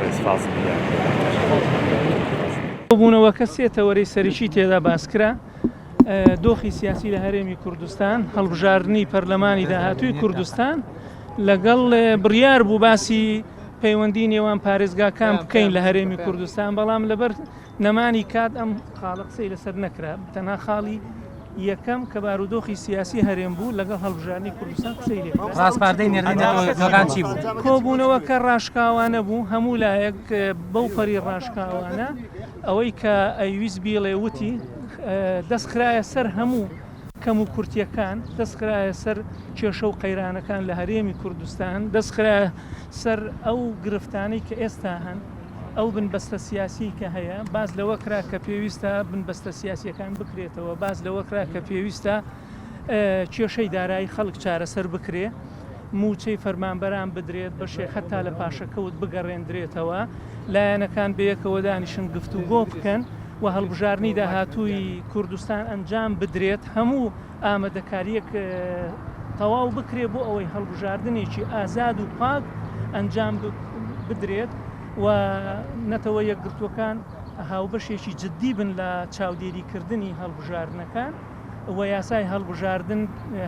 ڕێزفازم بوونەوە کە سێتەوەرەی سەرکی تێدا باسکرا دۆخی سیاسی لە هەرێمی کوردستان هەڵبژاردننی پەرلەمانی داهاتووی کوردستان لەگەڵ بڕیار بوو باسی پەیوەندی نێوان پارێزگاکان بکەین لە هەرێمی کوردستان بەڵام لەبەر نەمانی کات ئەم خاڵە قسەی لەسەر نەکرا تەنها خاڵی یەکەم کە بارودۆخی سیاسی هەرێم بوو لەگەڵ هەڵبژاردننی کوردستان قسەی لێ ڕاستپاردەی نێردەکان چی بوو؟ کۆبوونەوە کە ڕاشکاوانە بوو هەموو لایەک بەو پەری ڕاشکاوانە ئەوەی کە ئەیویست بیڵێ وتی دەستخرایە سەر هەموو کەم و کورتیەکان دەستخرایە سەر کێشە و قەیرانەکان لە هەرێمی کوردستان دەستخرایە سەر ئەو گرفتانەی کە ئێستا هەن ئەو بنبەستە سیاسی کە هەیە باز لەوە کرا کە پێویستە بنبەستە سیاسیەکان بکرێتەوە باز لەوە کرا کە پێویستە کێشەی دارایی خەڵک چارەسەر بکرێ موچەی فەرمانبەران بدرێت بە شێخەت تا لە پاشەکەوت بگەڕێنرێتەوە لایەنەکان بەیەکەوە دانیشن گفتوگۆ بکەن و هەڵبژاردننی داهاتووی کوردستان ئەنجام بدرێت هەموو ئامادەکاریەک تەواو بکرێ بۆ ئەوەی هەڵبژاردنێکی ئازاد و پاک ئەنجام بدرێت و نەتەوە یەکگرتوەکان هاوبەشێکی جددی بن لە چاودێریکردنی هەڵبژاردنەکان و یاسای هەڵبژاردن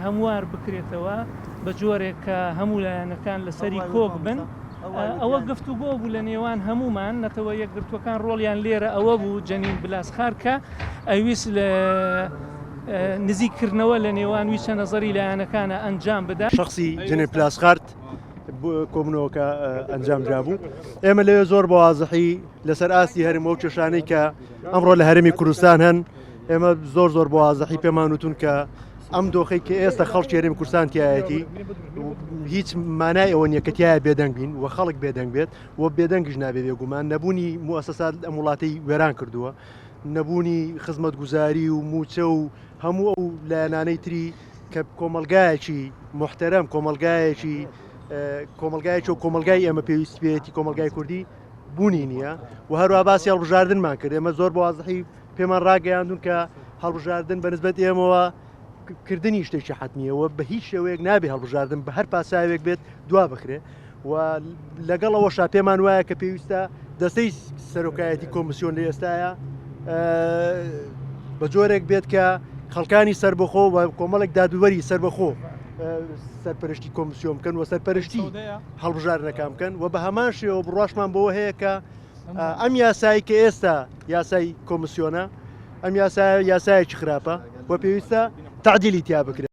هەموار بکرێتەوە بە جۆرێک کە هەموو لایەنەکان لەسەری کۆک بن ئەوە گفتوگۆ بوو لە نێوان هەمومان نەتەوە یەکگرتوەکان ڕۆڵیان لێرە ئەوە بوو جەنین بلاسخار کە ئەویست لە نزیککردنەوە لە نێوان ویچە نەزەری لایەنەکانە ئەنجام بدا شخصی جنێ پلاسخارت کۆبنەوەکە ئەنجام درابوو ئێمە لێ زۆر بە وازحی لەسەر ئاستی هەرم و کێشانەی کە ئەمڕۆ لە هەرمی کوردستان هەن ئێمە زۆر بە وازحی پێمان وتون کە ئەم دۆخی کە ئێستا خەڵکی هەرێمی کوردستان تایەتی هیچ مانای ئەوە نییە کە تایە بێدەنگ بین و خەڵک بێدەنگ بێت و بێدەنگش نابێت بێگومان نەبوونی موسەسات ئەم وڵاتەی وێران کردووە نەبوونی خزمەتگوزاری و موچە و هەموو ئەو لایەنانەی تری کە کۆمەلگایەکی محتەرەم کۆمەلگایەکی و کۆمەلگای ئێمە پێویست پێێتی کۆمەلگای کوردی بوونی نییە و هەروە باسی هەڵبژاردنمان کرد ئێمە زۆر بە وازحی پێمان ڕاگەیاندون کە هەڵبژاردن بەنسبەت ئێمەوە کردنی شتێکی حتمیەوە بە هیچ شێوەیەک نابێ هەڵبژاردن بە هەر پاساوێک بێت دوا بکرێ و لەگەڵ ئەوەشا پێمان وایە کە پێویستە دەستەی سەرۆکایەتی کۆمسیۆن لە ئێستاە بە جۆرێک بێت کە خەڵکانی سربەخۆ و کۆمەڵێک دادوەری سربەخۆ سەرپەرشتی کۆمسیۆن بکەن و سەرپەرشتی هەڵبژاردنەکان بکەن و بە هەمان شێوە بڕاشمان بەوە هەیە کە ئەم یاسایی کە ئێستا یاسای کۆمسیۆنە ئەم یاسایەکی خراپە و پێویستە تعدیلی تیا بکرێت.